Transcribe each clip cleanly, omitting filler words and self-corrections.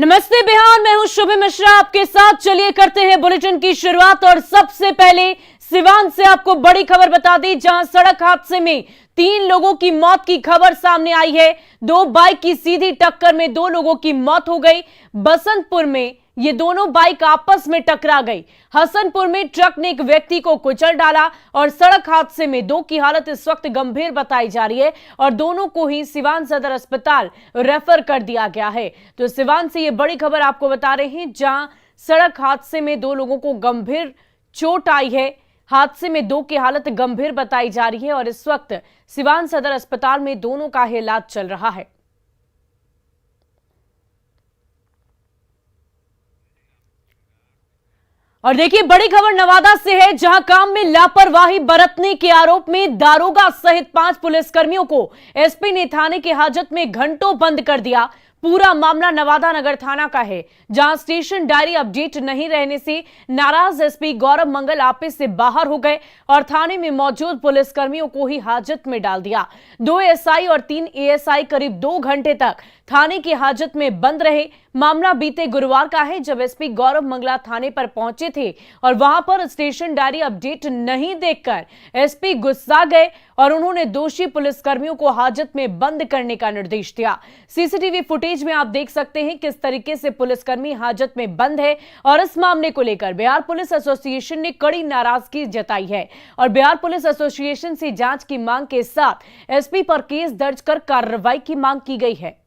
नमस्ते बिहार, मैं हूं शुभ मिश्रा आपके साथ। चलिए करते हैं बुलेटिन की शुरुआत और सबसे पहले सिवान से आपको बड़ी खबर बता दी, जहां सड़क हादसे में 3 लोगों की मौत की खबर सामने आई है। 2 बाइक की सीधी टक्कर में 2 लोगों की मौत हो गई। बसंतपुर में ये दोनों बाइक आपस में टकरा गई। हसनपुर में ट्रक ने एक व्यक्ति को कुचल डाला और सड़क हादसे में 2 की हालत इस वक्त गंभीर बताई जा रही है और दोनों को ही सिवान सदर अस्पताल रेफर कर दिया गया है। तो सिवान से ये बड़ी खबर आपको बता रहे हैं, जहां सड़क हादसे में 2 लोगों को गंभीर चोट आई है। हादसे में 2 की हालत गंभीर बताई जा रही है और इस वक्त सिवान सदर अस्पताल में दोनों का इलाज चल रहा है। और देखिए बड़ी खबर नवादा से है, जहां काम में लापरवाही बरतने के आरोप में दारोगा सहित 5 पुलिसकर्मियों को एसपी ने थाने के हाजत में घंटों बंद कर दिया। पूरा मामला नवादा नगर थाना का है, जहां स्टेशन डायरी अपडेट नहीं रहने से नाराज एसपी गौरव मंगल आपे से बाहर हो गए और थाने में मौजूद पुलिसकर्मियों को ही हाजत में डाल दिया। 2 एसआई और 3 एएसआई करीब 2 घंटे तक थाने की हाजत में बंद रहे। मामला बीते गुरुवार का है, जब एसपी गौरव मंगला थाने पर पहुंचे थे और वहां पर स्टेशन डायरी अपडेट नहीं देखकर एसपी गुस्सा गए और उन्होंने दोषी पुलिसकर्मियों को हाजत में बंद करने का निर्देश दिया। सीसीटीवी फुटेज में आप देख सकते हैं किस तरीके से पुलिसकर्मी हाजत में बंद है और इस मामले को लेकर बिहार पुलिस एसोसिएशन ने कड़ी नाराजगी जताई है और बिहार पुलिस एसोसिएशन से जांच की मांग के साथ एसपी पर केस दर्ज कर कार्रवाई की मांग की गई है।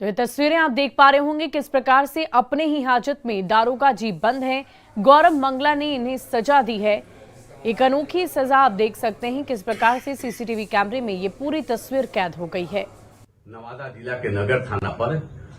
तो ये तस्वीरें आप देख पा रहे होंगे किस प्रकार से अपने ही हाजत में दारोगा जी बंद हैं। गौरव मंगला ने इन्हें सजा दी है, एक अनोखी सजा। आप देख सकते हैं किस प्रकार से सीसीटीवी कैमरे में ये पूरी तस्वीर कैद हो गई है। नवादा जिला के नगर थाना पर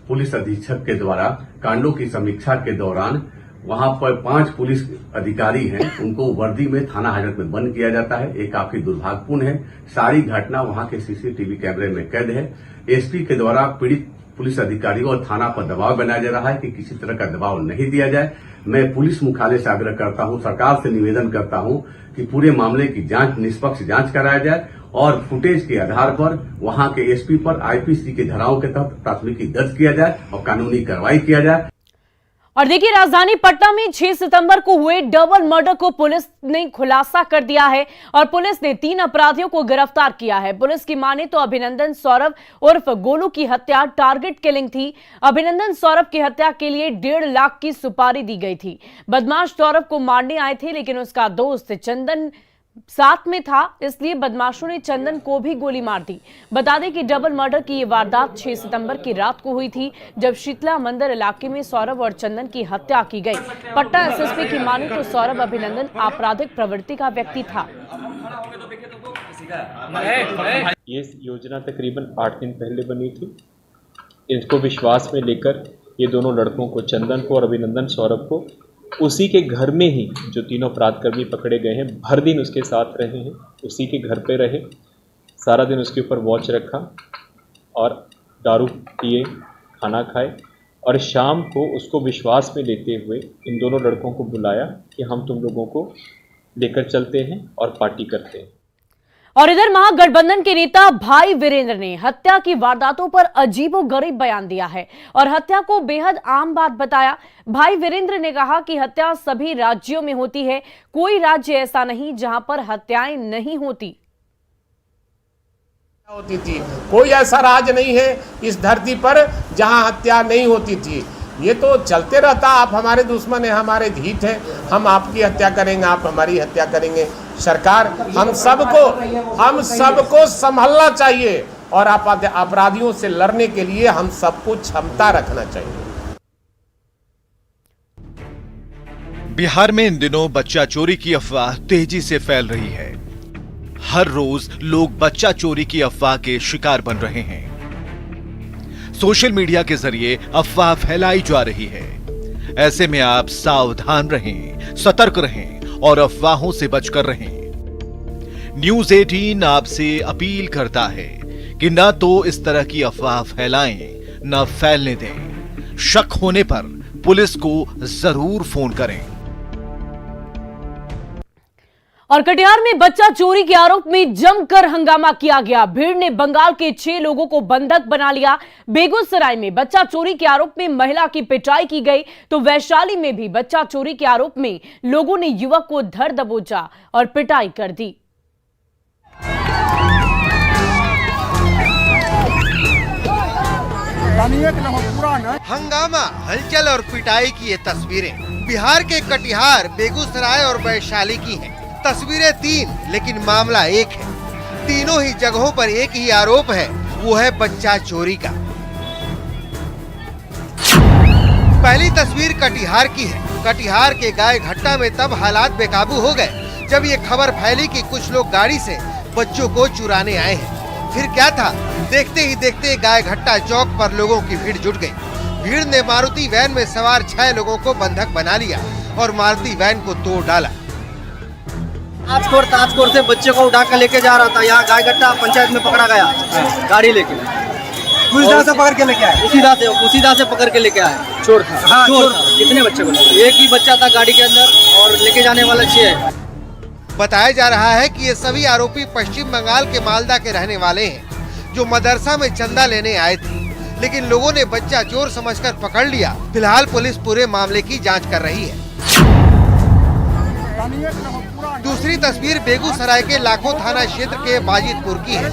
पुलिस अधीक्षक के द्वारा कांडों की समीक्षा के दौरान वहां पर 5 पुलिस अधिकारी हैं, उनको वर्दी में थाना हाजत में बंद किया जाता है। ये काफी दुर्भाग्यपूर्ण है। सारी घटना वहां के सीसीटीवी कैमरे में कैद है। एसपी के द्वारा पीड़ित पुलिस अधिकारियों और थाना पर दबाव बनाया जा रहा है कि किसी तरह का दबाव नहीं दिया जाए। मैं पुलिस मुख्यालय से आग्रह करता हूं, सरकार से निवेदन करता हूं कि पूरे मामले की जांच, निष्पक्ष जांच कराया जाए और फुटेज के आधार पर वहां के एसपी पर आईपीसी की धाराओं के तहत प्राथमिकी दर्ज किया जाए और कानूनी कार्रवाई किया जाए। और देखिए राजधानी पटना में 6 सितंबर को हुए डबल मर्डर को पुलिस ने खुलासा कर दिया है और पुलिस ने 3 अपराधियों को गिरफ्तार किया है। पुलिस की माने तो अभिनंदन सौरभ उर्फ गोलू की हत्या टारगेट किलिंग थी। अभिनंदन सौरभ की हत्या के लिए 1.5 लाख की सुपारी दी गई थी। बदमाश सौरभ को मारने आए थे, लेकिन उसका दोस्त चंदन साथ में था, इसलिए बदमाशों ने चंदन को भी गोली मार दी। बता दें कि डबल मर्डर की ये वारदात 6 सितंबर की रात को हुई थी, जब शीतला मंदिर इलाके में सौरभ और चंदन की हत्या की गई। पटना एसएसपी की माने तो सौरभ अभिनंदन आपराधिक प्रवृत्ति का व्यक्ति था। ये योजना तकरीबन 8 दिन पहले बनी थी। इनको विश्वास में लेकर ये दोनों लड़कों को, चंदन को और अभिनंदन सौरभ को, उसी के घर में ही जो तीनों अपराधकर्मी पकड़े गए हैं, भर दिन उसके साथ रहे हैं, उसी के घर पे रहे, सारा दिन उसके ऊपर वॉच रखा और दारू पिए, खाना खाए और शाम को उसको विश्वास में लेते हुए इन दोनों लड़कों को बुलाया कि हम तुम लोगों को लेकर चलते हैं और पार्टी करते हैं। और इधर महागठबंधन के नेता भाई वीरेंद्र ने हत्या की वारदातों पर अजीबोगरीब बयान दिया है और हत्या को बेहद आम बात बताया। भाई वीरेंद्र ने कहा कि हत्या सभी राज्यों में होती है, कोई राज्य ऐसा नहीं जहां पर हत्याएं नहीं होती थी। कोई ऐसा राज्य नहीं है इस धरती पर जहां हत्या नहीं होती थी। ये तो चलते रहता। आप हमारे दुश्मन हैं, हमारे हित हैं, हम आपकी हत्या करेंगे, आप हमारी हत्या करेंगे। सरकार हम सबको संभलना चाहिए और अपराधियों से लड़ने के लिए हम सबको क्षमता रखना चाहिए। बिहार में इन दिनों बच्चा चोरी की अफवाह तेजी से फैल रही है। हर रोज लोग बच्चा चोरी की अफवाह के शिकार बन रहे हैं। सोशल मीडिया के जरिए अफवाह फैलाई जा रही है। ऐसे में आप सावधान रहें, सतर्क रहें और अफवाहों से बचकर रहें। न्यूज 18 आपसे अपील करता है कि न तो इस तरह की अफवाह फैलाएं, न फैलने दें। शक होने पर पुलिस को जरूर फोन करें। और कटिहार में बच्चा चोरी के आरोप में जमकर हंगामा किया गया। भीड़ ने बंगाल के 6 लोगों को बंधक बना लिया। बेगूसराय में बच्चा चोरी के आरोप में महिला की पिटाई की गई, तो वैशाली में भी बच्चा चोरी के आरोप में लोगों ने युवक को धर दबोचा और पिटाई कर दी। हंगामा, हलचल और पिटाई की ये तस्वीरें बिहार के कटिहार, बेगूसराय और वैशाली की हैं। तस्वीरें 3 लेकिन मामला एक है। तीनों ही जगहों पर एक ही आरोप है, वो है बच्चा चोरी का। पहली तस्वीर कटिहार की है। कटिहार के गाय घट्टा में तब हालात बेकाबू हो गए जब ये खबर फैली कि कुछ लोग गाड़ी से बच्चों को चुराने आए हैं। फिर क्या था, देखते ही देखते गाय घट्टा चौक पर लोगों की भीड़ जुट गई। भीड़ ने मारुति वैन में सवार 6 लोगों को बंधक बना लिया और मारुति वैन को तोड़ डाला। ताजकोर से बच्चे को उठा कर लेके जा रहा था, यहाँ गायघट्टा पंचायत में पकड़ा गया गाड़ी लेके। से पकड़ के लेके आए, उसीदा से पकड़ के लेके आए। चोर था। हाँ, चोर था। कितने बच्चे को? एक ही बच्चा था गाड़ी के अंदर और लेके जाने वाला 6 है। बताया जा रहा है कि ये सभी आरोपी पश्चिम बंगाल के मालदा के रहने वाले हैं, जो मदरसा में चंदा लेने आए थे, लेकिन लोगों ने बच्चा चोर समझकर पकड़ लिया। फिलहाल पुलिस पूरे मामले की जांच कर रही है। दूसरी तस्वीर बेगूसराय के लाखों थाना क्षेत्र के बाजितपुर की है।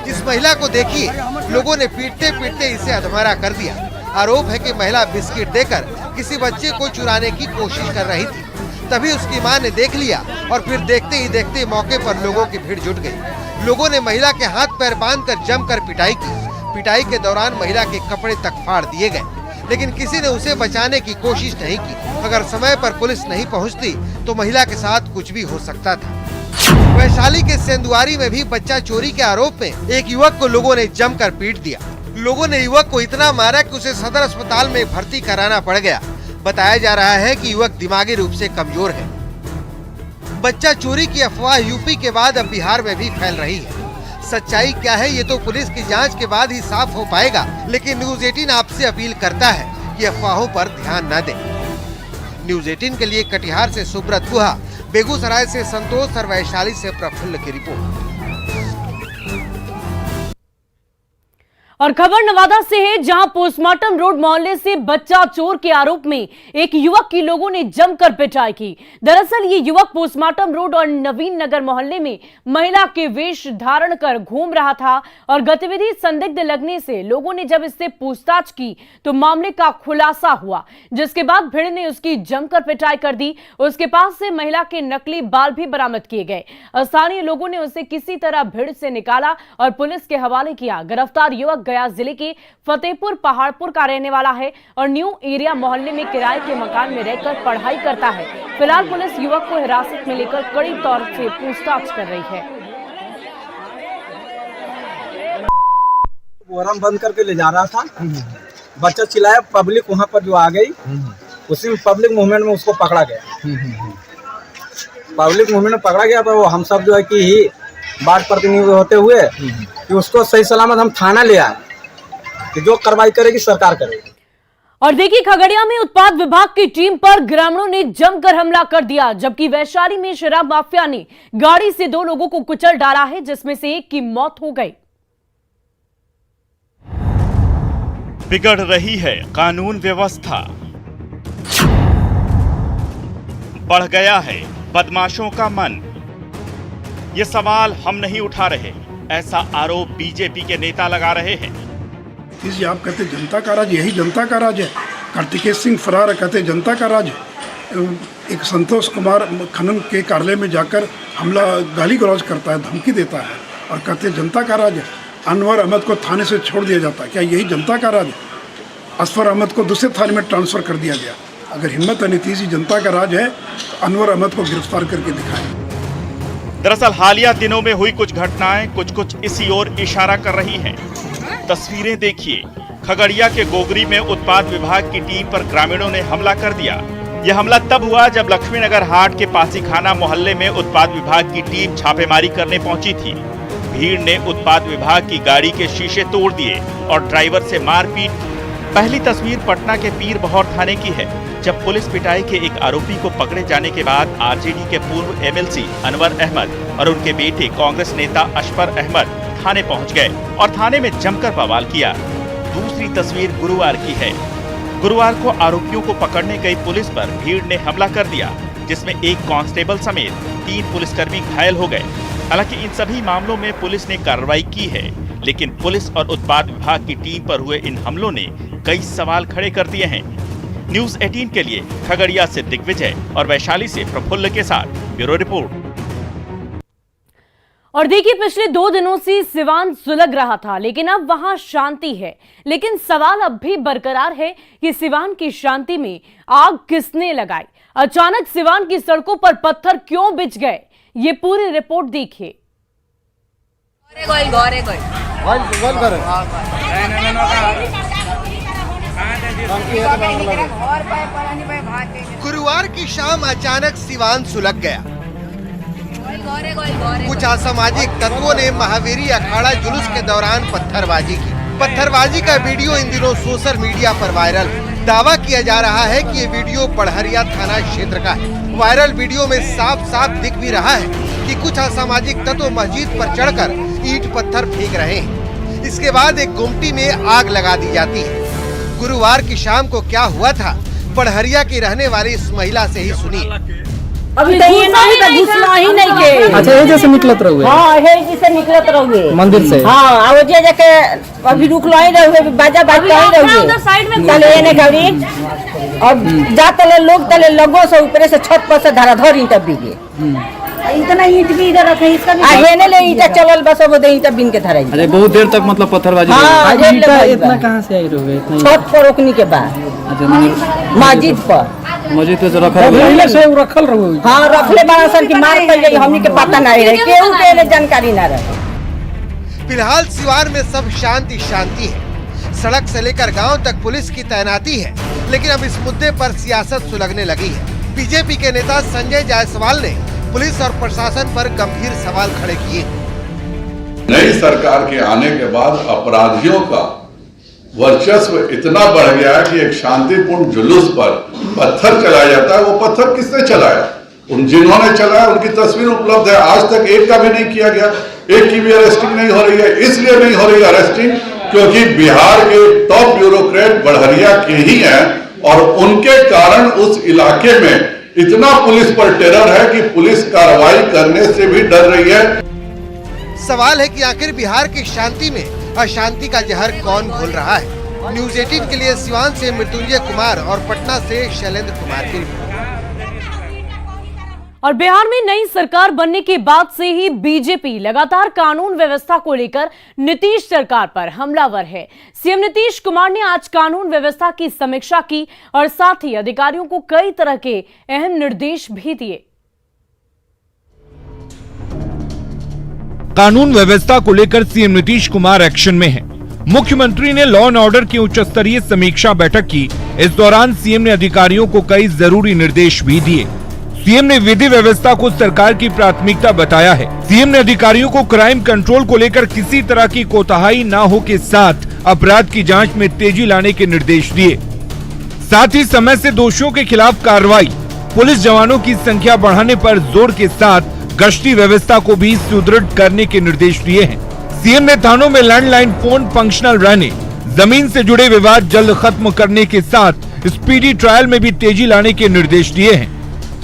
इस महिला को देखिए, लोगों ने पीटते पीटते इसे अधमरा कर दिया। आरोप है कि महिला बिस्किट देकर किसी बच्चे को चुराने की कोशिश कर रही थी। तभी उसकी मां ने देख लिया और फिर देखते ही देखते मौके पर लोगों की भीड़ जुट गई। लोगों ने महिला के हाथ पैर बांधकर जमकर पिटाई की। पिटाई के दौरान महिला के कपड़े तक फाड़ दिए गए, लेकिन किसी ने उसे बचाने की कोशिश नहीं की। अगर समय पर पुलिस नहीं पहुंचती तो महिला के साथ कुछ भी हो सकता था। वैशाली के सेंदुआरी में भी बच्चा चोरी के आरोप में एक युवक को लोगों ने जमकर पीट दिया। लोगों ने युवक को इतना मारा कि उसे सदर अस्पताल में भर्ती कराना पड़ गया। बताया जा रहा है कि युवक दिमागी रूप से कमजोर है। बच्चा चोरी की अफवाह यूपी के बाद अब बिहार में भी फैल रही है। सच्चाई क्या है ये तो पुलिस की जांच के बाद ही साफ हो पाएगा, लेकिन न्यूज 18 आपसे अपील करता है कि अफवाहों पर ध्यान न दें। न्यूज 18 के लिए कटिहार से सुब्रत गुहा, बेगूसराय से संतोष और वैशाली से प्रफुल्ल की रिपोर्ट। और खबर नवादा से है, जहां पोस्टमार्टम रोड मोहल्ले से बच्चा चोर के आरोप में एक युवक की लोगों ने जमकर पिटाई की। दरअसल ये युवक पोस्टमार्टम रोड और नवीन नगर मोहल्ले में महिला के वेश धारण कर घूम रहा था और गतिविधि संदिग्ध लगने से लोगों ने जब इससे पूछताछ की तो मामले का खुलासा हुआ, जिसके बाद भीड़ ने उसकी जमकर पिटाई कर दी। उसके पास से महिला के नकली बाल भी बरामद किए गए। स्थानीय लोगों ने उसे किसी तरह भीड़ से निकाला और पुलिस के हवाले किया। गिरफ्तार युवक गया जिले के फतेहपुर पहाड़पुर का रहने वाला है और न्यू एरिया मोहल्ले में किराए के मकान में रहकर पढ़ाई करता है। फिलहाल पुलिस युवक को हिरासत में लेकर कड़ी तौर से पूछताछ कर रही है। बोरम बंद करके ले जा रहा था, बच्चा चिल्लाया, पब्लिक वहां पर जो आ गई, उसी में पब्लिक मूवमेंट में उसको पकड़ा गया। पब्लिक मूवमेंट में पकड़ा गया तो हम सब जो है कि ही वार्ड प्रतिनिधि होते हुए कि उसको सही सलामत हम थाना ले आए कि जो कार्रवाई करेगी सरकार करेगी। और देखिए, खगड़िया में उत्पाद विभाग की टीम पर ग्रामीणों ने जमकर हमला कर दिया, जबकि वैशाली में शराब माफिया ने गाड़ी से 2 लोगों को कुचल डाला है, जिसमें से एक की मौत हो गई। बिगड़ रही है कानून व्यवस्था, बढ़ गया है बदमाशों का मन। ये सवाल हम नहीं उठा रहे, ऐसा आरोप बीजेपी के नेता लगा रहे हैं। जी आप कहते जनता का राज, यही जनता का राज है। कार्तिकेय सिंह फरार है, कहते जनता का राज है। एक संतोष कुमार खनन के कार्यालय में जाकर हमला गाली गलौज करता है, धमकी देता है और कहते जनता का राज है। अनवर अहमद को थाने से छोड़ दिया जाता है, क्या यही जनता का राज है? असफर अहमद को दूसरे थाने में ट्रांसफर कर दिया गया। अगर हिम्मत है नीतीश जी जनता का राज है तो अनवर अहमद को गिरफ्तार करके दिखाएं। दरअसल हालिया दिनों में हुई कुछ घटनाएं कुछ इसी ओर इशारा कर रही हैं। तस्वीरें देखिए, खगड़िया के गोगरी में उत्पाद विभाग की टीम पर ग्रामीणों ने हमला कर दिया। यह हमला तब हुआ जब लक्ष्मीनगर हाट के पासीखाना मोहल्ले में उत्पाद विभाग की टीम छापेमारी करने पहुंची थी। भीड़ ने उत्पाद विभाग की गाड़ी के शीशे तोड़ दिए और ड्राइवर से मारपीट की। पहली तस्वीर पटना के पीर बहौर थाने की है, जब पुलिस पिटाई के एक आरोपी को पकड़े जाने के बाद आरजेडी के पूर्व एमएलसी अनवर अहमद और उनके बेटे कांग्रेस नेता अशफर अहमद थाने पहुंच गए और थाने में जमकर बवाल किया। दूसरी तस्वीर गुरुवार की है। गुरुवार को आरोपियों को पकड़ने गई पुलिस पर भीड़ ने हमला कर दिया, जिसमें एक कांस्टेबल समेत 3 पुलिसकर्मी घायल हो गए। हालांकि इन सभी मामलों में पुलिस ने कार्रवाई की है, लेकिन पुलिस और उत्पाद विभाग की टीम पर हुए इन हमलों ने कई सवाल खड़े कर दिए हैं। न्यूज 18 के लिए खगड़िया से दिग्विजय और वैशाली से प्रफुल्ल के साथ ब्यूरो रिपोर्ट। और देखिए, पिछले 2 दिनों से सिवान सुलग रहा था, लेकिन अब वहां शांति है। लेकिन सवाल अब भी बरकरार है कि सिवान की शांति में आग किसने लगाई? अचानक सिवान की सड़कों पर पत्थर क्यों बिछ गए? ये पूरी रिपोर्ट देखिए। गुरुवार की शाम अचानक सिवान सुलग गया। कुछ असामाजिक तत्वों ने महावीरी अखाड़ा जुलूस के दौरान पत्थरबाजी की। पत्थरबाजी का वीडियो इन दिनों सोशल मीडिया पर वायरल। दावा किया जा रहा है कि ये वीडियो बड़हरिया थाना क्षेत्र का है। वायरल वीडियो में साफ साफ दिख भी रहा है कि कुछ असामाजिक तत्व मस्जिद पर चढ़कर ईंट पत्थर फेंक रहे हैं। इसके बाद एक गुमटी में आग लगा दी जाती है। गुरुवार की शाम को क्या हुआ था, बड़हरिया की रहने वाली इस महिला से ही सुनिए। अभी तो ये नहीं तो घुसना ही नहीं के। अच्छा, ये जैसे निकलत रहोगे? हाँ, हे जैसे निकलत रहोगे मंदिर से। हाँ, अब जे जाके अभी रुकलो ही रहोगे, बाजा बाजता ही रहोगे। चले ये करी और जा तले लोग तले लगो से ऊपर से छत पर से धराधर ईंट बीगे। इतना ईंट भी इधर रखे, इसका भी आगे ने ले ईंट चलल बस अब दे ईंट बीन के धराई। अरे बहुत देर तक मतलब पत्थरबाजी। हाँ, इतना कहाँ से आई रहोगे? छत पर रोकने के बाद मस्जिद पर मस्जिद पे रखल रहो। हाँ, रखले बड़ा सन की मार कर गई, हमनी के पता नहीं रहे, केहू के जानकारी ना रहे। फिलहाल सिवान में सब शांति शांति है। सड़क से लेकर गांव तक पुलिस की तैनाती है, लेकिन अब इस मुद्दे पर सियासत सुलगने लगी है। बीजेपी के नेता संजय जायसवाल ने पुलिस और प्रशासन पर गंभीर सवाल खड़े किए। नई सरकार के आने के बाद अपराधियों का वर्चस्व इतना बढ़ गया है कि एक शांतिपूर्ण जुलूस पर पत्थर चलाया जाता है। वो पत्थर किसने चलाया? जिन्होंने चलाया उनकी तस्वीर उपलब्ध है। आज तक एक का भी नहीं किया गया, एक की भी अरेस्टिंग नहीं हो रही है। इसलिए नहीं हो रही अरेस्टिंग क्योंकि बिहार के टॉप ब्यूरोक्रेट बड़हरिया के ही हैं और उनके कारण उस इलाके में इतना पुलिस पर टेरर है कि पुलिस कार्रवाई करने से भी डर रही है। सवाल है कि आखिर बिहार की शांति में अशांति का जहर कौन घोल रहा है? न्यूज 18 के लिए सिवान से मृत्युंजय कुमार और पटना से शैलेंद्र कुमार की रिपोर्ट। और बिहार में नई सरकार बनने के बाद से ही बीजेपी लगातार कानून व्यवस्था को लेकर नीतीश सरकार पर हमलावर है। सीएम नीतीश कुमार ने आज कानून व्यवस्था की समीक्षा की और साथ ही अधिकारियों को कई तरह के अहम निर्देश भी दिए। कानून व्यवस्था को लेकर सीएम नीतीश कुमार एक्शन में हैं। मुख्यमंत्री ने लॉ एंड ऑर्डर की उच्च स्तरीय समीक्षा बैठक की। इस दौरान सीएम ने अधिकारियों को कई जरूरी निर्देश भी दिए। सीएम ने विधि व्यवस्था को सरकार की प्राथमिकता बताया है। सीएम ने अधिकारियों को क्राइम कंट्रोल को लेकर किसी तरह की कोताही न हो के साथ अपराध की जांच में तेजी लाने के निर्देश दिए। साथ ही समय से दोषियों के खिलाफ कार्रवाई, पुलिस जवानों की संख्या बढ़ाने पर जोर के साथ गश्ती व्यवस्था को भी सुदृढ़ करने के निर्देश दिए हैं। सीएम ने थानों में लैंडलाइन फोन फंक्शनल रहने, जमीन से जुड़े विवाद जल्द खत्म करने के साथ स्पीडी ट्रायल में भी तेजी लाने के निर्देश दिए हैं।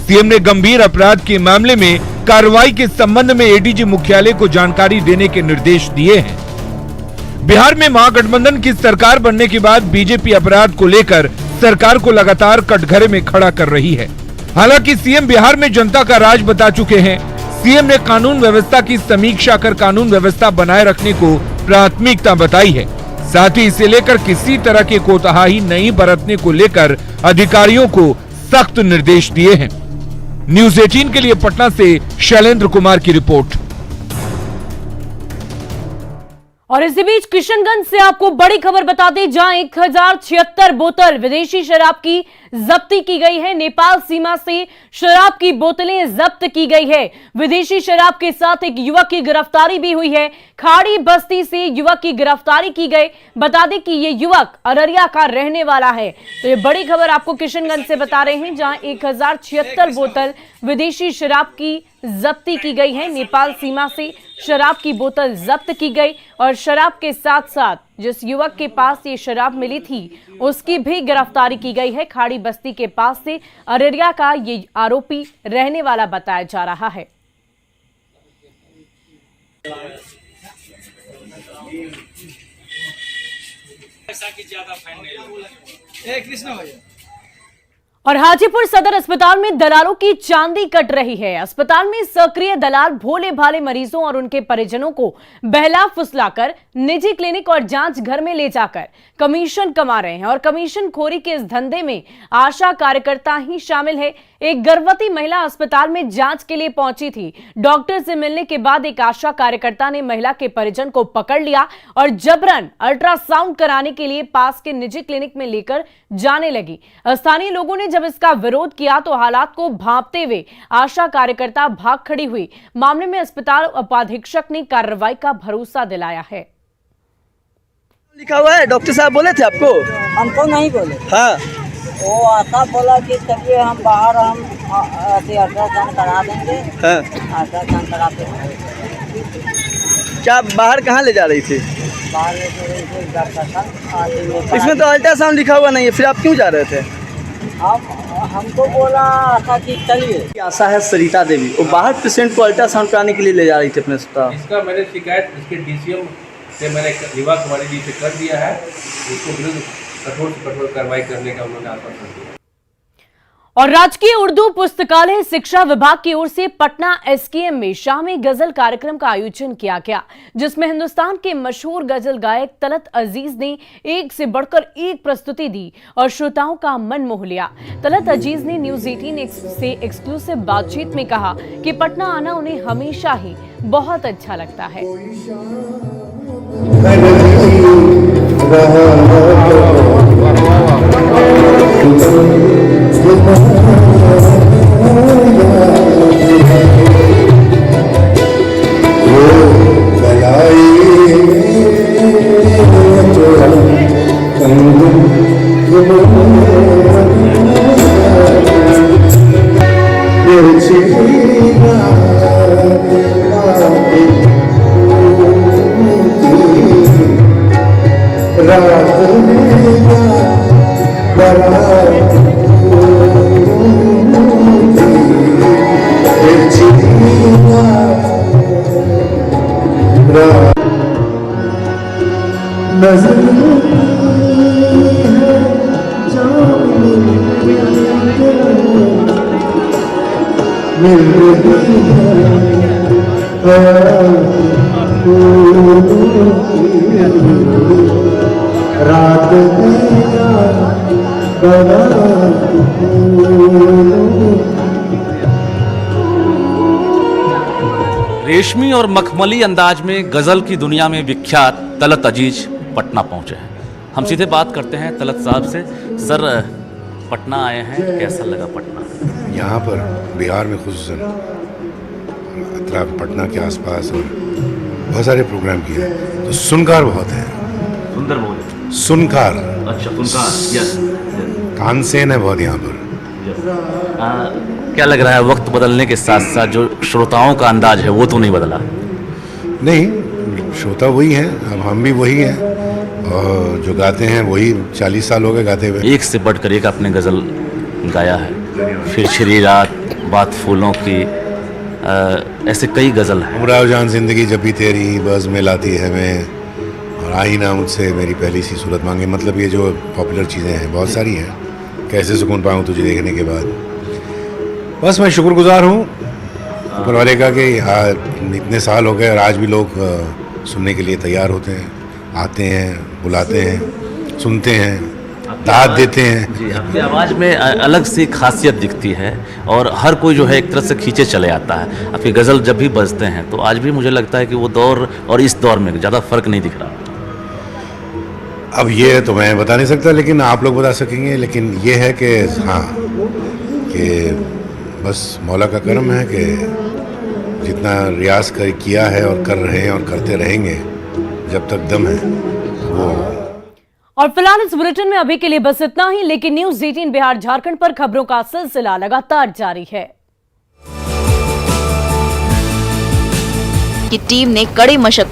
सीएम ने गंभीर अपराध के मामले में कार्रवाई के संबंध में एडीजी मुख्यालय को जानकारी देने के निर्देश दिए हैं। बिहार में महागठबंधन की सरकार बनने के बाद बीजेपी अपराध को लेकर सरकार को लगातार कटघरे में खड़ा कर रही है। हालांकि सीएम बिहार में जनता का राज बता चुके हैं। सीएम ने कानून व्यवस्था की समीक्षा कर कानून व्यवस्था बनाए रखने को प्राथमिकता बताई है। साथ ही इसे लेकर किसी तरह की कोताही नहीं बरतने को लेकर अधिकारियों को सख्त निर्देश दिए हैं। न्यूज 18 के लिए पटना से शैलेंद्र कुमार की रिपोर्ट। और इसी बीच किशनगंज से आपको बड़ी खबर बता दें, जहां 1076 बोतल विदेशी शराब की जब्ती की गई है। नेपाल सीमा से शराब की बोतलें जब्त की गई है। विदेशी शराब के साथ एक युवक की गिरफ्तारी भी हुई है। खाड़ी बस्ती से युवक की गिरफ्तारी की गई। बता दें कि ये युवक अररिया का रहने वाला है। तो ये बड़ी खबर आपको किशनगंज से बता रहे हैं, जहां 1076 बोतल विदेशी शराब की जब्ती की गई है। नेपाल सीमा से शराब की बोतल जब्त की गई और शराब के साथ साथ जिस युवक के पास ये शराब मिली थी उसकी भी गिरफ्तारी की गई है। खाड़ी बस्ती के पास से अररिया का ये आरोपी रहने वाला बताया जा रहा है। और हाजीपुर सदर अस्पताल में दलालों की चांदी कट रही है। अस्पताल में सक्रिय दलाल भोले भाले मरीजों और उनके परिजनों को बहला फुसलाकर निजी क्लिनिक और जांच घर में ले जाकर कमीशन कमा रहे हैं। और कमीशन खोरी के इस धंधे में आशा कार्यकर्ता ही शामिल है। एक गर्भवती महिला अस्पताल में जांच के लिए पहुंची थी। डॉक्टर से मिलने के बाद एक आशा कार्यकर्ता ने महिला के परिजन को पकड़ लिया और जबरन अल्ट्रासाउंड कराने के लिए पास के निजी क्लिनिक में लेकर जाने लगी। स्थानीय लोगों ने जब इसका विरोध किया तो हालात को भांपते हुए आशा कार्यकर्ता भाग खड़ी हुई। मामले में अस्पताल उपाधीक्षक ने कार्रवाई का भरोसा दिलाया है। लिखा हुआ है, डॉक्टर साहब बोले थे आपको? हमको नहीं बोले। हाँ, वो आता बोला कि चलिए हम बाहर हम अल्ट्रासाउंड करा देंगे। हाँ। अल्ट्रासाउंड कराते हैं। क्या बाहर कहाँ ले जा रही थी? बाहर इसमें तो अल्ट्रासाउंड लिखा हुआ नहीं है, फिर आप क्यों जा रहे थे? हमको बोला आशा कि चलिए। आशा है सरिता देवी, वो बाहर पेशेंट को अल्ट्रासाउंड कराने के लिए ले जा रही थी अपने अस्पताल। इसका मैंने शिकायत इसके डीसीएम से मैंने रीवा कुमारी जी से कर दिया है। उसको विरुद्ध कठोर से कठोर कार्रवाई करने का उन्होंने आश्वासन दिया। और राजकीय उर्दू पुस्तकालय शिक्षा विभाग की ओर से पटना एसकेएम में शामी गजल कार्यक्रम का आयोजन किया गया, जिसमें हिंदुस्तान के मशहूर गजल गायक तलत अजीज ने एक से बढ़कर एक प्रस्तुति दी और श्रोताओं का मन मोह लिया। तलत अजीज ने न्यूज 18 से एक्सक्लूसिव बातचीत में कहा कि पटना आना उन्हें हमेशा ही बहुत अच्छा लगता है। रेशमी और मखमली अंदाज में गजल की दुनिया में विख्यात तलत अजीज पटना पहुंचे हैं। हम सीधे बात करते हैं तलत साहब से। सर, पटना आए हैं, कैसा लगा पटना? यहाँ पर बिहार में खुसूसन अतराफ पटना के आसपास और बहुत सारे प्रोग्राम किए, तो सुनकार बहुत है। सुंदर बोले। सुनकार। अच्छा, सुनकार। यस। तानसेन है बहुत यहाँ पर। क्या लग रहा है, वक्त बदलने के साथ साथ जो श्रोताओं का अंदाज है वो तो नहीं बदला? नहीं, श्रोता वही है, अब हम भी वही हैं और जो गाते हैं वही 40 साल हो गए गाते हुए। एक से बढ़कर एक आपने गज़ल गाया है, फिर श्री रात, बात फूलों की, ऐसे कई गज़ल हैं। उमराव जान जिंदगी जब भी तेरी बज़ में लाती है मैं, और आई ना मुझसे मेरी पहली सी सूरत मांगे। मतलब ये जो पॉपुलर चीज़ें हैं बहुत सारी हैं। कैसे सुकून पाऊँ तुझे देखने के बाद। बस मैं शुक्रगुजार हूँ ऊपर वाले का कि इतने साल हो गए और आज भी लोग सुनने के लिए तैयार होते हैं, आते हैं, बुलाते हैं, सुनते हैं। दाद देते हैं। जी, आपकी आवाज़ में अलग सी खासियत दिखती है और हर कोई जो है एक तरह से खींचे चले आता है। आपकी गज़ल जब भी बजते हैं तो आज भी मुझे लगता है कि वो दौर और इस दौर में ज़्यादा फर्क नहीं दिख रहा। अब ये तो मैं बता नहीं सकता, लेकिन आप लोग बता सकेंगे। लेकिन ये है कि हाँ, कि बस मौला का करम है कि जितना रियाज किया है और कर रहे हैं और करते रहेंगे जब तक दम है वो। और फिलहाल इस बुलेटिन में अभी के लिए बस इतना ही, लेकिन न्यूज़ 18 बिहार झारखंड पर खबरों का सिलसिला लगातार जारी है। की टीम ने कड़ी मशक्कत